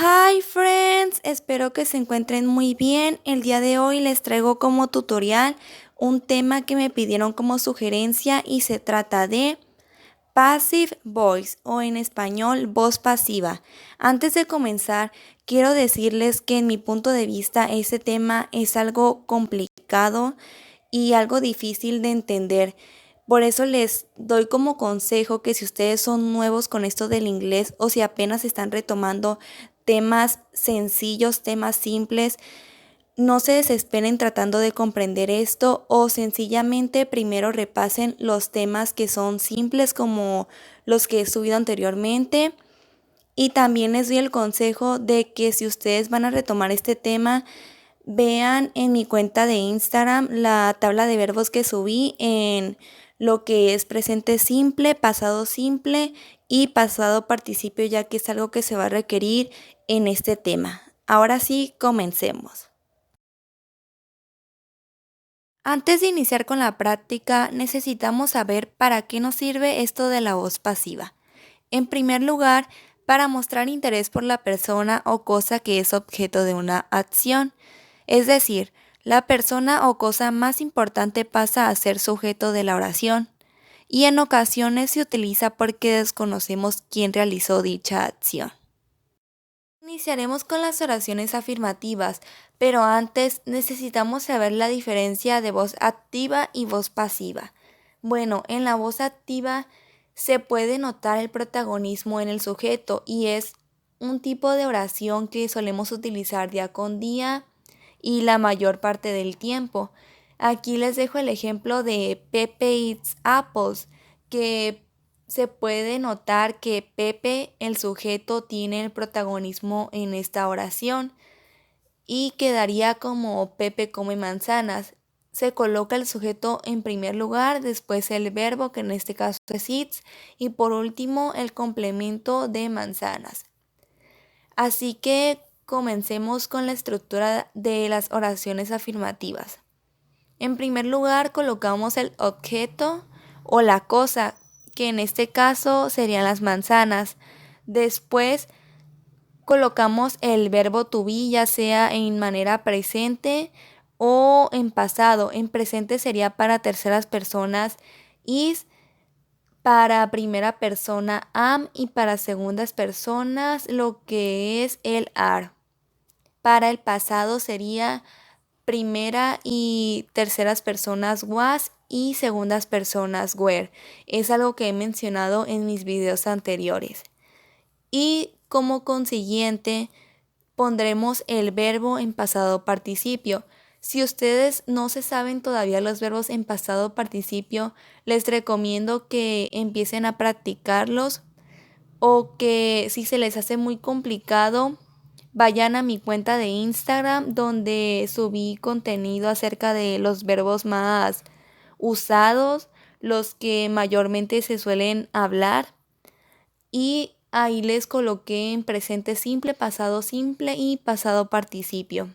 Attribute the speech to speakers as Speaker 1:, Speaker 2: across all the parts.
Speaker 1: Hi friends, espero que se encuentren muy bien. El día de hoy les traigo como tutorial un tema que me pidieron como sugerencia y se trata de Passive Voice o en español voz pasiva. Antes de comenzar, quiero decirles que en mi punto de vista este tema es algo complicado y algo difícil de entender. Por eso les doy como consejo que si ustedes son nuevos con esto del inglés o si apenas están retomando temas sencillos, temas simples, no se desesperen tratando de comprender esto o sencillamente primero repasen los temas que son simples como los que he subido anteriormente. Y también les doy el consejo de que si ustedes van a retomar este tema, vean en mi cuenta de Instagram la tabla de verbos que subí en lo que es presente simple, pasado simple y pasado participio, ya que es algo que se va a requerir en este tema. Ahora sí, comencemos. Antes de iniciar con la práctica, necesitamos saber para qué nos sirve esto de la voz pasiva. En primer lugar, para mostrar interés por la persona o cosa que es objeto de una acción. Es decir, la persona o cosa más importante pasa a ser sujeto de la oración. Y en ocasiones se utiliza porque desconocemos quién realizó dicha acción. Iniciaremos con las oraciones afirmativas, pero antes necesitamos saber la diferencia de voz activa y voz pasiva. Bueno, en la voz activa se puede notar el protagonismo en el sujeto y es un tipo de oración que solemos utilizar día con día y la mayor parte del tiempo. Aquí les dejo el ejemplo de Pepe eats apples, que se puede notar que Pepe, el sujeto, tiene el protagonismo en esta oración y quedaría como Pepe come manzanas. Se coloca el sujeto en primer lugar, después el verbo, que en este caso es eats, y por último el complemento de manzanas. Así que comencemos con la estructura de las oraciones afirmativas. En primer lugar, colocamos el objeto o la cosa, que en este caso serían las manzanas. Después colocamos el verbo to be, ya sea en manera presente o en pasado. En presente sería para terceras personas is, para primera persona am y para segundas personas lo que es el are. Para el pasado sería primera y terceras personas was y segundas personas were. Es algo que he mencionado en mis videos anteriores. Y como consiguiente pondremos el verbo en pasado participio. Si ustedes no se saben todavía los verbos en pasado participio, les recomiendo que empiecen a practicarlos o que si se les hace muy complicado, vayan a mi cuenta de Instagram donde subí contenido acerca de los verbos más usados, los que mayormente se suelen hablar, y ahí les coloqué en presente simple, pasado simple y pasado participio.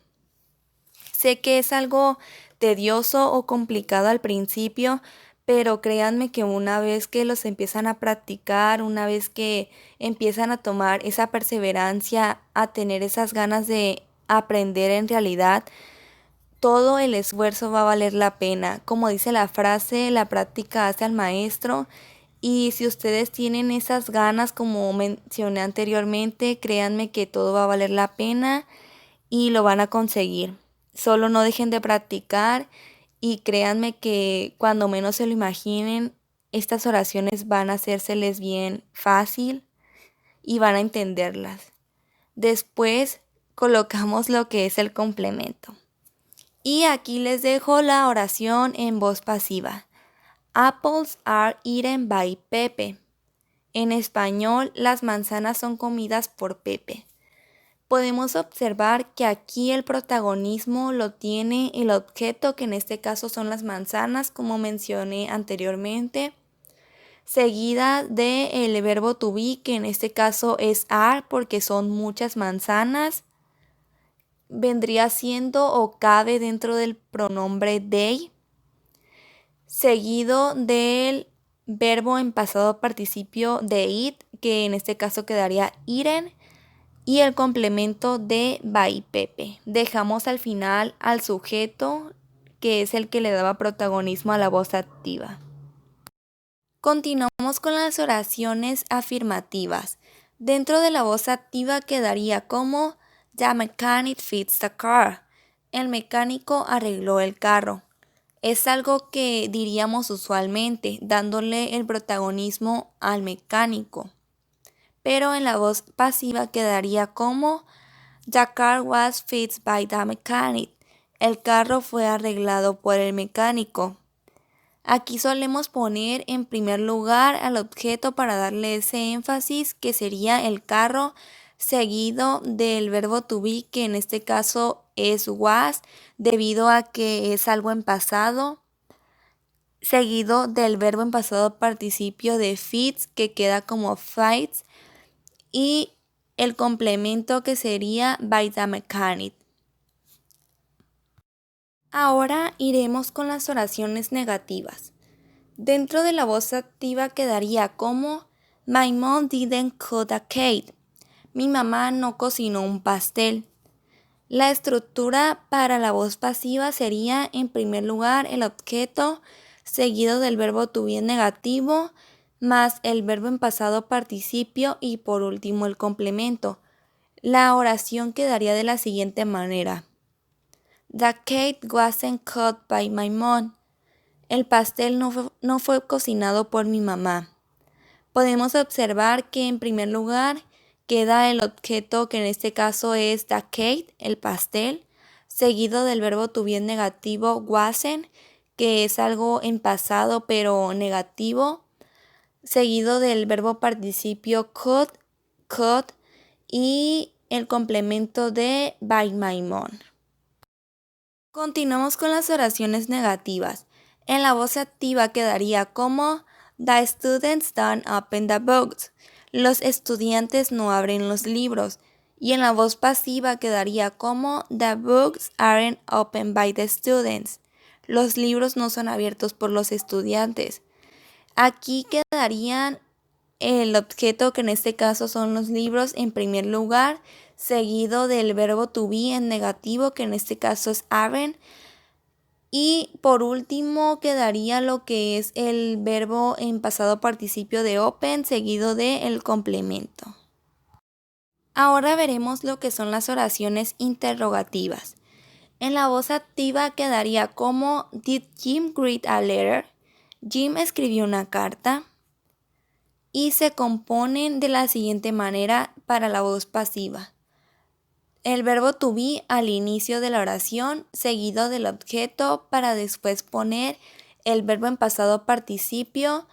Speaker 1: Sé que es algo tedioso o complicado al principio, pero créanme que una vez que los empiezan a practicar, una vez que empiezan a tomar esa perseverancia, a tener esas ganas de aprender en realidad, todo el esfuerzo va a valer la pena. Como dice la frase, la práctica hace al maestro. Y si ustedes tienen esas ganas, como mencioné anteriormente, créanme que todo va a valer la pena y lo van a conseguir. Solo no dejen de practicar y créanme que cuando menos se lo imaginen, estas oraciones van a hacérseles bien fácil y van a entenderlas. Después colocamos lo que es el complemento. Y aquí les dejo la oración en voz pasiva. Apples are eaten by Pepe. En español, las manzanas son comidas por Pepe. Podemos observar que aquí el protagonismo lo tiene el objeto, que en este caso son las manzanas, como mencioné anteriormente, seguida del verbo to be, que en este caso es are, porque son muchas manzanas. Vendría siendo o cabe dentro del pronombre they, seguido del verbo en pasado participio de eat, que en este caso quedaría eaten, y el complemento de by Pepe. Dejamos al final al sujeto, que es el que le daba protagonismo a la voz activa. Continuamos con las oraciones afirmativas. Dentro de la voz activa quedaría como The mechanic fixed the car. El mecánico arregló el carro. Es algo que diríamos usualmente, dándole el protagonismo al mecánico. Pero en la voz pasiva quedaría como The car was fixed by the mechanic. El carro fue arreglado por el mecánico. Aquí solemos poner en primer lugar al objeto para darle ese énfasis, que sería el carro, seguido del verbo to be, que en este caso es was, debido a que es algo en pasado, seguido del verbo en pasado participio de fits, que queda como fights, y el complemento, que sería by the mechanic. Ahora iremos con las oraciones negativas. Dentro de la voz activa quedaría como My mom didn't cook a cake. Mi mamá no cocinó un pastel. La estructura para la voz pasiva sería en primer lugar el objeto seguido del verbo to be en negativo más el verbo en pasado participio y por último el complemento. La oración quedaría de la siguiente manera. The cake wasn't cooked by my mom. El pastel no fue cocinado por mi mamá. Podemos observar que en primer lugar queda el objeto, que en este caso es the cake, el pastel, seguido del verbo to be en negativo wasn't, que es algo en pasado pero negativo, seguido del verbo participio could y el complemento de by my mom. Continuamos con las oraciones negativas. En la voz activa quedaría como The students don't open the books. Los estudiantes no abren los libros. Y en la voz pasiva quedaría como The books aren't opened by the students. Los libros no son abiertos por los estudiantes. Aquí quedarían el objeto, que en este caso son los libros, en primer lugar, seguido del verbo to be en negativo, que en este caso es aren't. Y por último quedaría lo que es el verbo en pasado participio de open, seguido de el complemento. Ahora veremos lo que son las oraciones interrogativas. En la voz activa quedaría como Did Jim write a letter? Jim escribió una carta. Y se componen de la siguiente manera para la voz pasiva. El verbo to be al inicio de la oración, seguido del objeto, para después poner el verbo en pasado participio,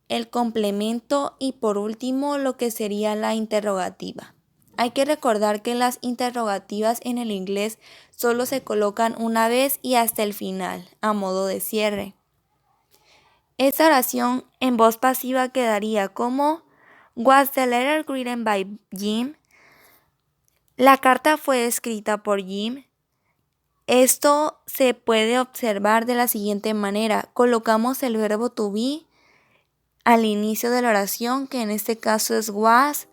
Speaker 1: el complemento y por último lo que sería la interrogativa. Hay que recordar que las interrogativas en el inglés solo se colocan una vez y hasta el final, a modo de cierre. Esta oración en voz pasiva quedaría como Was the letter written by Jim? La carta fue escrita por Jim. Esto se puede observar de la siguiente manera. Colocamos el verbo to be al inicio de la oración, que en este caso es was,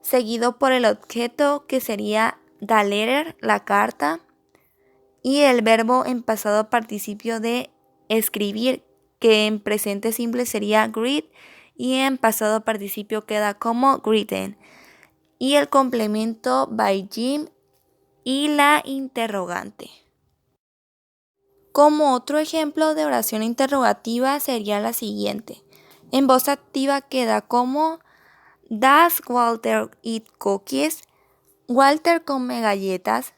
Speaker 1: seguido por el objeto, que sería the letter, la carta, y el verbo en pasado participio de escribir, que en presente simple sería greet y en pasado participio queda como written. Y el complemento by Jim y la interrogante. Como otro ejemplo de oración interrogativa sería la siguiente. En voz activa queda como Does Walter eat cookies? Walter come galletas.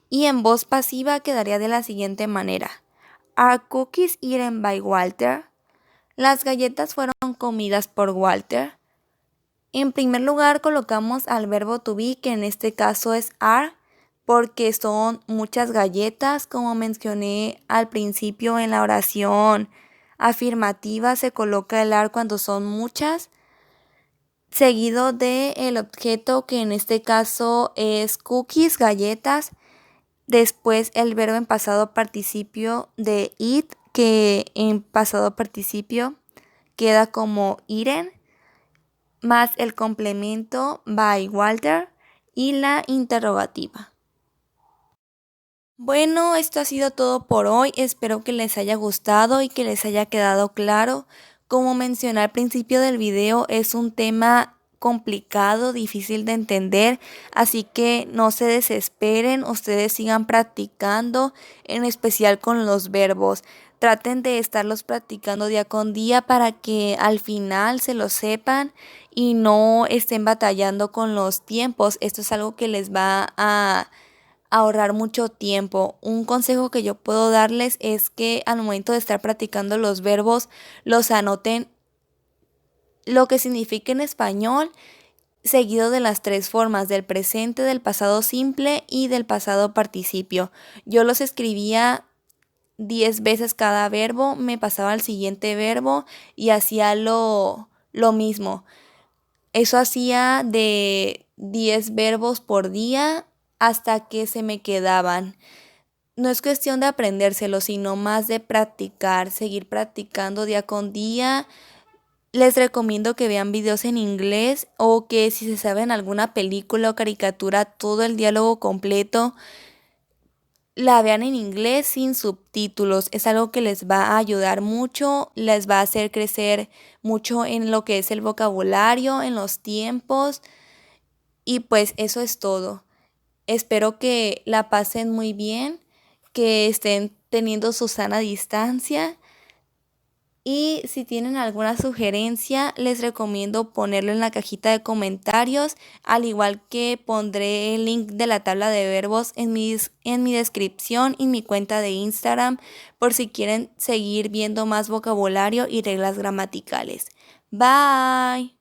Speaker 1: Y en voz pasiva quedaría de la siguiente manera. Are cookies eaten by Walter? Las galletas fueron comidas por Walter. En primer lugar colocamos al verbo to be, que en este caso es are, porque son muchas galletas, como mencioné al principio en la oración afirmativa, se coloca el are cuando son muchas, seguido del objeto, que en este caso es cookies, galletas, después el verbo en pasado participio de eat, que en pasado participio queda como eaten, más el complemento by Walter y la interrogativa. Bueno, esto ha sido todo por hoy. Espero que les haya gustado y que les haya quedado claro. Como mencioné al principio del video, es un tema complicado, difícil de entender, así que no se desesperen, ustedes sigan practicando, en especial con los verbos. Traten de estarlos practicando día con día para que al final se lo sepan y no estén batallando con los tiempos. Esto es algo que les va a ahorrar mucho tiempo. Un consejo que yo puedo darles es que al momento de estar practicando los verbos, los anoten lo que significa en español, seguido de las tres formas, del presente, del pasado simple y del pasado participio. Yo los escribía 10 veces cada verbo, me pasaba al siguiente verbo y hacía lo mismo. Eso hacía de 10 verbos por día hasta que se me quedaban. No es cuestión de aprendérselo, sino más de practicar, seguir practicando día con día. Les recomiendo que vean videos en inglés o que si se saben alguna película o caricatura, todo el diálogo completo, la vean en inglés sin subtítulos. Es algo que les va a ayudar mucho, les va a hacer crecer mucho en lo que es el vocabulario, en los tiempos y pues eso es todo. Espero que la pasen muy bien, que estén teniendo su sana distancia y si tienen alguna sugerencia les recomiendo ponerlo en la cajita de comentarios, al igual que pondré el link de la tabla de verbos en mi descripción y mi cuenta de Instagram por si quieren seguir viendo más vocabulario y reglas gramaticales. Bye.